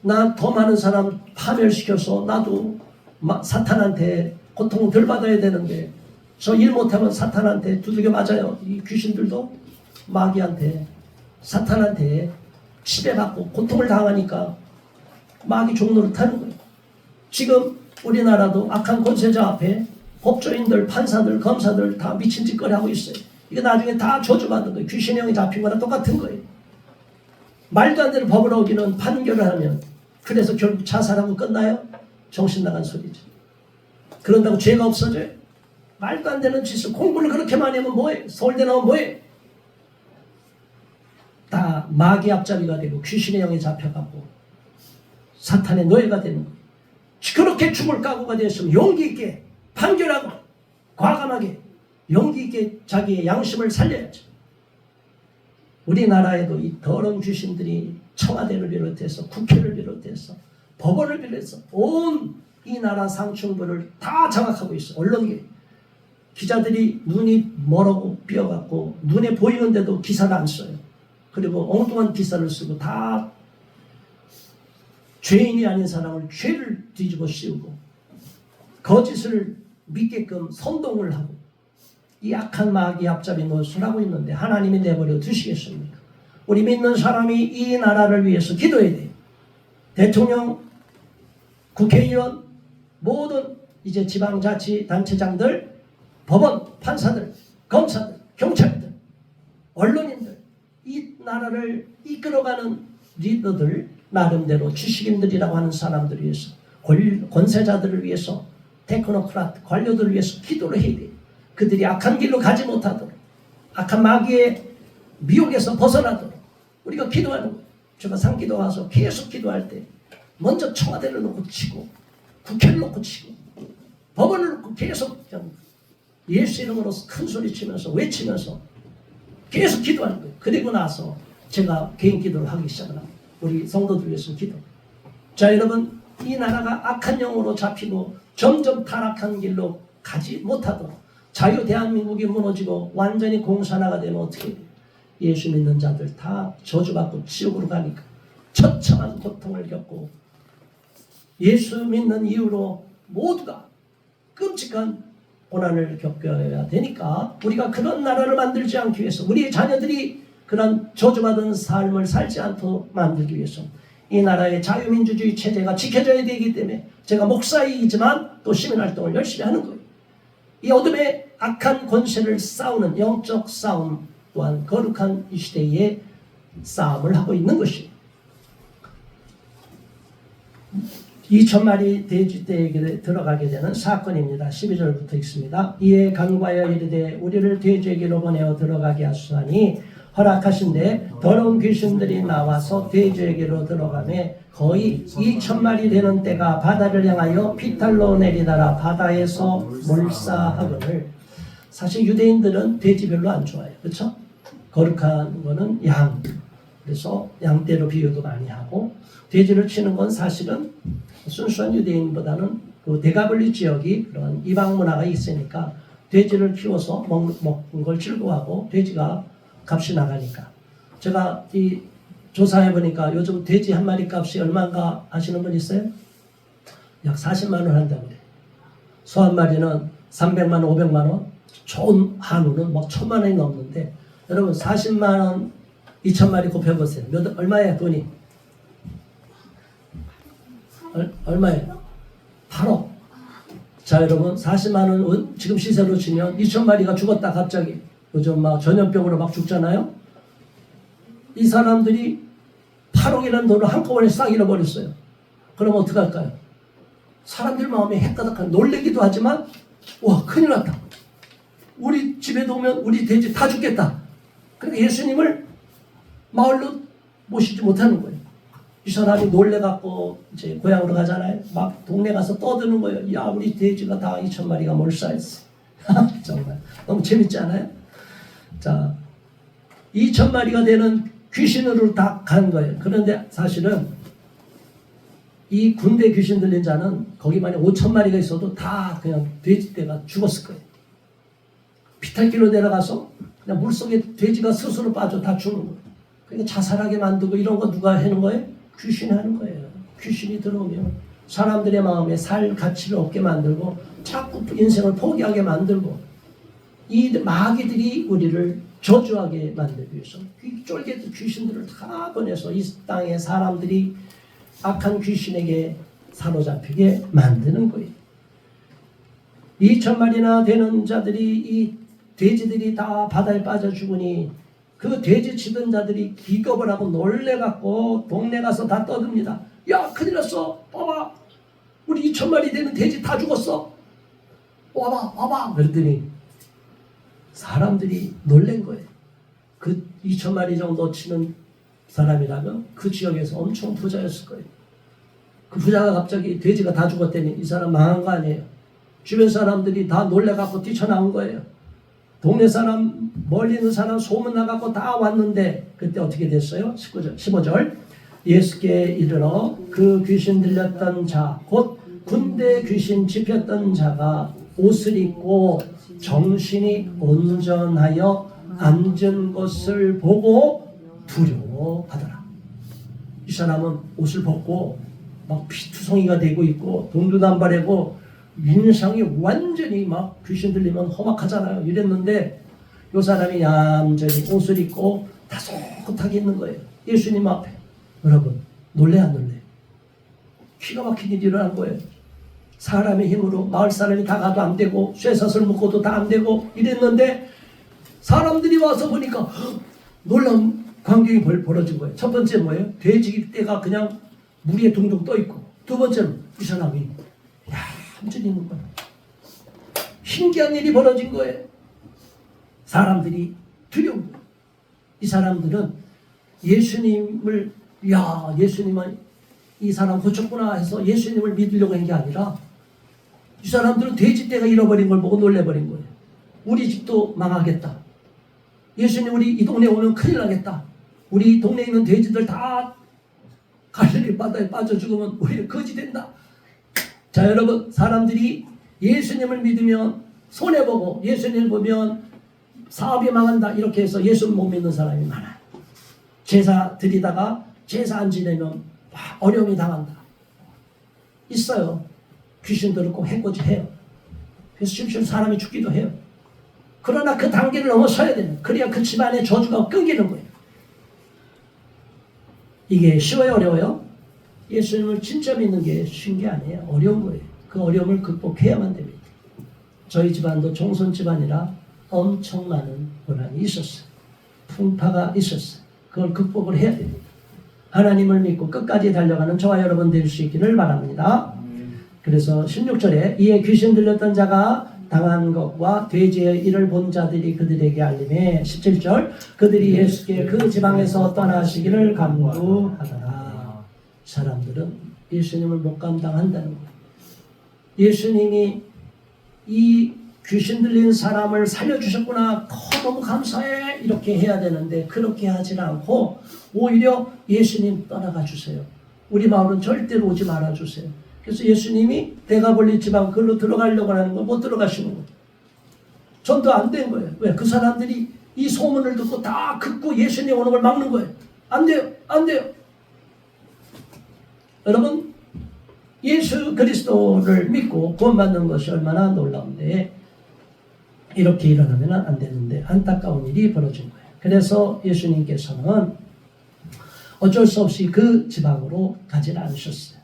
Speaker 1: 나 더 많은 사람 파멸시켜서 나도 사탄한테 고통을 덜 받아야 되는데 저 일 못하면 사탄한테 두들겨 맞아요. 이 귀신들도 마귀한테, 사탄한테 지배받고 고통을 당하니까 마귀 종로를 타는 거예요. 지금 우리나라도 악한 권세자 앞에 법조인들, 판사들, 검사들 다 미친 짓거리 하고 있어요. 이거 나중에 다 저주받는 거예요. 귀신의 영이 잡힌 거랑 똑같은 거예요. 말도 안 되는 법을 어기는 판결을 하면 그래서 결국 자살하고 끝나요? 정신 나간 소리죠. 그런다고 죄가 없어져요? 말도 안 되는 짓을, 공부를 그렇게 많이 하면 뭐해? 서울대 나오면 뭐해? 다 마귀 앞잡이가 되고 귀신의 영에 잡혀가고 사탄의 노예가 되는 거예요. 그렇게 죽을 각오가 되었으면 용기 있게 판결하고 과감하게 용기 있게 자기의 양심을 살려야죠. 우리나라에도 이 더러운 귀신들이 청와대를 비롯해서 국회를 비롯해서 법원을 비롯해서 온 이 나라 상층부를 다 장악하고 있어. 언론계 기자들이 눈이 멀고 삐어갖고 눈에 보이는데도 기사를 안 써요. 그리고 엉뚱한 기사를 쓰고 다 죄인이 아닌 사람을 죄를 뒤집어 씌우고 거짓을 믿게끔 선동을 하고 이 악한 마귀 앞잡이 노릇을 하고 있는데 하나님이 내버려 두시겠습니까? 우리 믿는 사람이 이 나라를 위해서 기도해야 돼요. 대통령, 국회의원, 모든 이제 지방자치단체장들, 법원, 판사들, 검사들, 경찰들, 언론인들, 이 나라를 이끌어가는 리더들, 나름대로 지식인들이라고 하는 사람들을 위해서, 권세자들을 위해서, 테크노크라트, 관료들을 위해서 기도를 해야 돼요. 그들이 악한 길로 가지 못하도록, 악한 마귀의 미혹에서 벗어나도록 우리가 기도하는 거예요. 제가 상기도 와서 계속 기도할 때 먼저 청와대를 놓고 치고 국회를 놓고 치고 법원을 놓고 계속 예수 이름으로 큰 소리 치면서 외치면서 계속 기도하는 거예요. 그리고 나서 제가 개인 기도를 하기 시작을 합니다. 우리 성도들 위해서 기도. 자, 여러분, 이 나라가 악한 영으로 잡히고 점점 타락한 길로 가지 못하도록 자유 대한민국이 무너지고 완전히 공산화가 되면 어떻게 돼요? 예수 믿는 자들 다 저주받고 지옥으로 가니까 처참한 고통을 겪고 예수 믿는 이유로 모두가 끔찍한 고난을 겪어야 되니까 우리가 그런 나라를 만들지 않기 위해서 우리의 자녀들이 그런 저주받은 삶을 살지 않도록 만들기 위해서 이 나라의 자유민주주의 체제가 지켜져야 되기 때문에 제가 목사이지만 또 시민활동을 열심히 하는 거예요. 이 어둠의 악한 권세를 싸우는 영적 싸움 또한 거룩한 이 시대의 싸움을 하고 있는 것이에요. 2000마리 돼지떼에게 들어가게 되는 사건입니다. 12절부터 읽습니다. 이에 간과하여 이르되 우리를 돼지에게로 보내어 들어가게 하시니 허락하신데 더러운 귀신들이 나와서 돼지에게로 들어가매 거의 2000마리 되는 때가 바다를 향하여 피탈로 내리다라 바다에서 몰사하거늘. 사실 유대인들은 돼지 별로 안 좋아해요. 그렇죠? 거룩한 거는 양. 그래서 양떼로 비유도 많이 하고 돼지를 치는 건 사실은 순수한 유대인보다는 그 대가블리 지역이 그런 이방 문화가 있으니까 돼지를 키워서 먹는 걸 즐거워하고 돼지가 값이 나가니까. 제가 이 조사해 보니까 요즘 돼지 한 마리 값이 얼마인가 아시는 분 있어요? 약 40만 원 한다고 그래요. 소 한 마리는 300만 원, 500만 원, 좋은 한우는 막 1000만 원이 넘는데 여러분 40만 원 2000마리 곱해보세요. 얼마예요 돈이? 얼마예요? 8억. 자, 여러분 40만 원 지금 시세로 치면 2000마리가 죽었다 갑자기. 요즘 막 전염병으로 막 죽잖아요. 이 사람들이 8억이라는 돈을 한꺼번에 싹 잃어버렸어요. 그럼 어떡할까요? 사람들 마음에 헷가닥한 놀래기도 하지만 와 큰일 났다. 우리 집에도 오면 우리 돼지 다 죽겠다. 그러니까 예수님을 마을로 모시지 못하는 거예요. 이 사람이 놀래갖고 이제 고향으로 가잖아요. 막 동네 가서 떠드는 거예요. 야 우리 돼지가 다 2000마리가 몰사했어. 정말 너무 재밌지 않아요? 자 2000마리가 되는 귀신으로 다 간 거예요. 그런데 사실은 이 군대 귀신 들린 자는 거기만에 5000마리가 있어도 다 그냥 돼지떼가 죽었을 거예요. 피탈길로 내려가서 그냥 물속에 돼지가 스스로 빠져 다 죽는 거예요. 그러니까 자살하게 만들고 이런 거 누가 하는 거예요? 귀신이 하는 거예요. 귀신이 들어오면 사람들의 마음에 살 가치를 없게 만들고 자꾸 인생을 포기하게 만들고 이 마귀들이 우리를 저주하게 만들기 위해서 쫄개들 귀신들을 다 보내서 이 땅에 사람들이 악한 귀신에게 사로잡히게 만드는 거예요. 2000마리나 되는 자들이 이 돼지들이 다 바다에 빠져 죽으니 그 돼지 치던 자들이 기겁을 하고 놀래갖고 동네 가서 다 떠듭니다. 야 큰일 났어. 봐봐. 우리 2000마리 되는 돼지 다 죽었어. 와봐. 그랬더니 사람들이 놀란 거예요. 그 2000마리 정도 치는 사람이라면 그 지역에서 엄청 부자였을 거예요. 그 부자가 갑자기 돼지가 다 죽었더니 이 사람 망한 거 아니에요. 주변 사람들이 다 놀래갖고 뛰쳐나온 거예요. 동네 사람, 멀리 있는 사람 소문 나갖고 다 왔는데 그때 어떻게 됐어요? 19절, 15절. 예수께 이르러 그 귀신 들렸던 자, 곧 군대 귀신 집혔던 자가 옷을 입고 정신이 온전하여 앉은 것을 보고 두려워하더라. 이 사람은 옷을 벗고 막 피투성이가 되고 있고 동두단발이고 인상이 완전히 막 귀신 들리면 험악하잖아요. 이랬는데 이 사람이 얌전히 옷을 입고 다소곳하게 있는 거예요. 예수님 앞에. 여러분 놀래 안 놀래? 기가 막힌 일이 일어난 거예요. 사람의 힘으로 마을 사람이 다 가도 안 되고 쇠사슬 묶어도 다 안 되고 이랬는데 사람들이 와서 보니까 놀라운 광경이 벌어진 거예요. 첫 번째 뭐예요? 돼지 떼가 그냥 물 위에 둥둥 떠 있고, 두 번째는 이 사람이 얌전히 있는 거예요. 신기한 일이 벌어진 거예요. 사람들이 두려운 거예요. 이 사람들은 예수님을 예수님은 이 사람 고쳤구나 해서 예수님을 믿으려고 한 게 아니라 이 사람들은 돼지 떼가 잃어버린 걸 보고 놀래버린 거예요. 우리 집도 망하겠다. 예수님 우리 이 동네에 오면 큰일 나겠다. 우리 동네에 있는 돼지들 다 갈릴리 바다에 빠져 죽으면 우리 거지 된다. 자 여러분, 사람들이 예수님을 믿으면 손해보고 예수님을 보면 사업이 망한다 이렇게 해서 예수 못 믿는 사람이 많아요. 제사 드리다가 제사 안 지내면 어려움이 당한다. 있어요. 귀신들은 꼭 해코지해요. 그래서 실제로 사람이 죽기도 해요. 그러나 그 단계를 넘어서야 돼요. 그래야 그 집안의 저주가 끊기는 거예요. 이게 쉬워요, 어려워요? 예수님을 진짜 믿는 게 쉬운 게 아니에요. 어려운 거예요. 그 어려움을 극복해야만 됩니다. 저희 집안도 종손 집안이라 엄청 많은 고난이 있었어요. 풍파가 있었어요. 그걸 극복을 해야 됩니다. 하나님을 믿고 끝까지 달려가는 저와 여러분 될 수 있기를 바랍니다. 그래서 16절에 이에 귀신 들렸던 자가 당한 것과 돼지의 일을 본 자들이 그들에게 알림해 17절 그들이 예수께 그 지방에서 떠나시기를 간구하더라. 사람들은 예수님을 못 감당한다는 거예요. 예수님이 이 귀신 들린 사람을 살려주셨구나. 너무 감사해. 이렇게 해야 되는데 그렇게 하지 않고 오히려 예수님 떠나가 주세요. 우리 마을은 절대로 오지 말아 주세요. 그래서 예수님이 대가볼리 지방 그걸로 들어가려고 하는 거 못 들어가시는 거예요. 전도 안 된 거예요. 왜? 그 사람들이 이 소문을 듣고 다 긋고 예수님 오는 걸 막는 거예요. 안 돼요. 안 돼요. 여러분 예수 그리스도를 믿고 구원받는 것이 얼마나 놀라운데 이렇게 일어나면 안 되는데 안타까운 일이 벌어진 거예요. 그래서 예수님께서는 어쩔 수 없이 그 지방으로 가지 않으셨어요.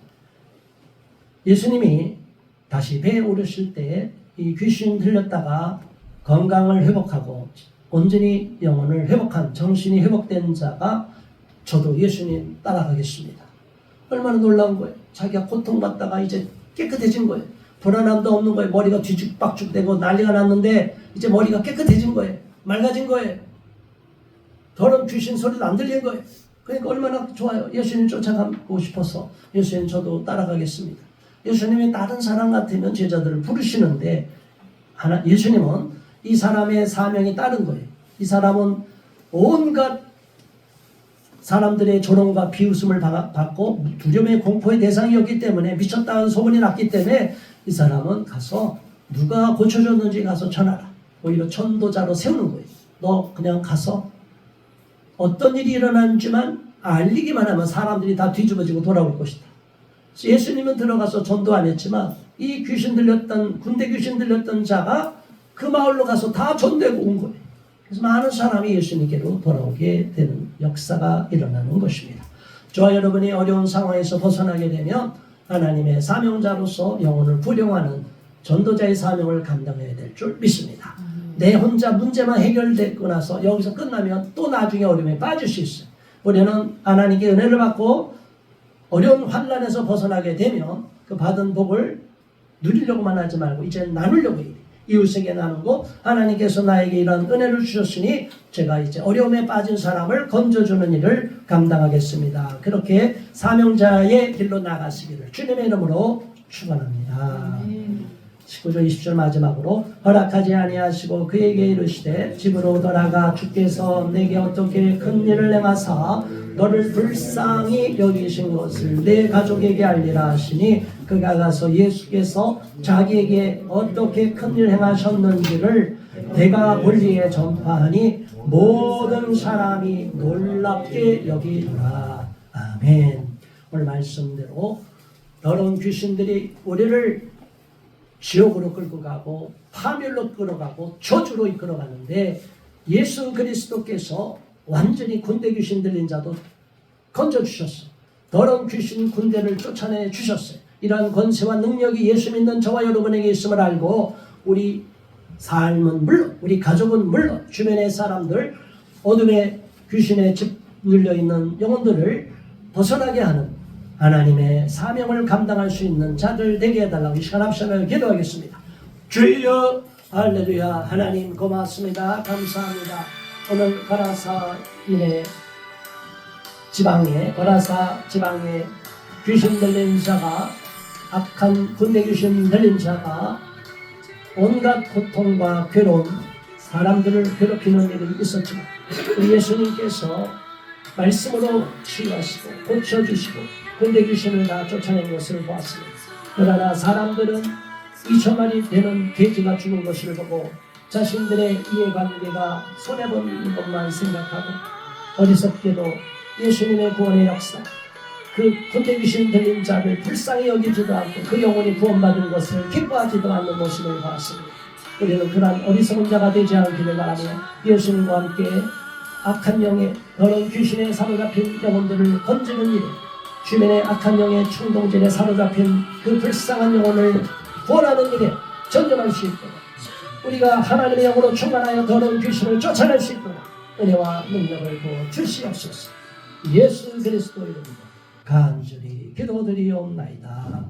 Speaker 1: 예수님이 다시 배에 오르실 때 이 귀신 들렸다가 건강을 회복하고 온전히 영혼을 회복한 정신이 회복된 자가 저도 예수님 따라가겠습니다. 얼마나 놀라운 거예요. 자기가 고통받다가 이제 깨끗해진 거예요. 불안함도 없는 거예요. 머리가 뒤죽박죽되고 난리가 났는데 이제 머리가 깨끗해진 거예요. 맑아진 거예요. 더러운 귀신 소리도 안 들리는 거예요. 그러니까 얼마나 좋아요. 예수님 쫓아가고 싶어서 예수님 저도 따라가겠습니다. 예수님이 다른 사람 같으면 제자들을 부르시는데 예수님은 이 사람의 사명이 다른 거예요. 이 사람은 온갖 사람들의 조롱과 비웃음을 받고 두려움의 공포의 대상이었기 때문에 미쳤다는 소문이 났기 때문에 이 사람은 가서 누가 고쳐줬는지 가서 전하라. 오히려 전도자로 세우는 거예요. 너 그냥 가서 어떤 일이 일어났지만 알리기만 하면 사람들이 다 뒤집어지고 돌아올 것이다. 예수님은 들어가서 전도 안 했지만 이 귀신 들렸던 군대 귀신 들렸던 자가 그 마을로 가서 다 전도하고 온 거예요. 그래서 많은 사람이 예수님께로 돌아오게 되는 역사가 일어나는 것입니다. 저와 여러분이 어려운 상황에서 벗어나게 되면 하나님의 사명자로서 영혼을 부령하는 전도자의 사명을 감당해야 될 줄 믿습니다. 내 혼자 문제만 해결되고 나서 여기서 끝나면 또 나중에 어려움에 빠질 수 있어요. 우리는 하나님께 은혜를 받고 어려운 환난에서 벗어나게 되면 그 받은 복을 누리려고만 하지 말고 이제 나누려고 해요. 이웃에게 나누고 하나님께서 나에게 이런 은혜를 주셨으니 제가 이제 어려움에 빠진 사람을 건져주는 일을 감당하겠습니다. 그렇게 사명자의 길로 나가시기를 주님의 이름으로 축원합니다. 19절 20절 마지막으로 허락하지 아니하시고 그에게 이르시되 집으로 돌아가 주께서 내게 어떻게 큰 일을 행하사 너를 불쌍히 여기신 것을 내 가족에게 알리라 하시니 그가 가서 예수께서 자기에게 어떻게 큰 일을 행하셨는지를 대가 볼리에 전파하니 모든 사람이 놀랍게 여기더라. 아멘. 오늘 말씀대로 더러운 귀신들이 우리를 지옥으로 끌고 가고 파멸로 끌어가고 저주로 이끌어가는데 예수 그리스도께서 완전히 군대 귀신 들린 자도 건져주셨어요. 더러운 귀신 군대를 쫓아내 주셨어요. 이러한 권세와 능력이 예수 믿는 저와 여러분에게 있음을 알고 우리 삶은 물론 우리 가족은 물론 주변의 사람들 어둠의 귀신에 짓눌려 있는 영혼들을 벗어나게 하는 하나님의 사명을 감당할 수 있는 자들 되게 해달라고 이 시간 합심하여 기도하겠습니다. 주여 할렐루야. 하나님 고맙습니다. 감사합니다. 오늘 가라사 지방에 귀신 들린 자가 악한 군대 귀신 들린 자가 온갖 고통과 괴로움 사람들을 괴롭히는 일이 있었지만 우리 예수님께서 말씀으로 치유하시고 고쳐주시고 군대 귀신을 다 쫓아낸 것을 보았습니다. 그러나 사람들은 2천만이 되는 돼지가 죽은 것을 보고 자신들의 이해관계가 손해보는 것만 생각하고 어리석게도 예수님의 구원의 역사 그 군대 귀신 들린 자를 불쌍히 여기지도 않고 그 영혼이 구원받은 것을 기뻐하지도 않는 모습을 보았습니다. 우리는 그러한 어리석은 자가 되지 않기를 바라며 예수님과 함께 악한 영에 더러운 귀신에 사로잡힌 영혼들을 건지는 일에 주변의 악한 영의 충동질에 사로잡힌 그 불쌍한 영혼을 구원하는 일에 전념할 수 있도록 우리가 하나님의 영으로 충만하여 더러운 귀신을 쫓아낼 수 있도록 은혜와 능력을 부어 주시옵소서. 예수 그리스도 이름으로 간절히 기도드리옵나이다.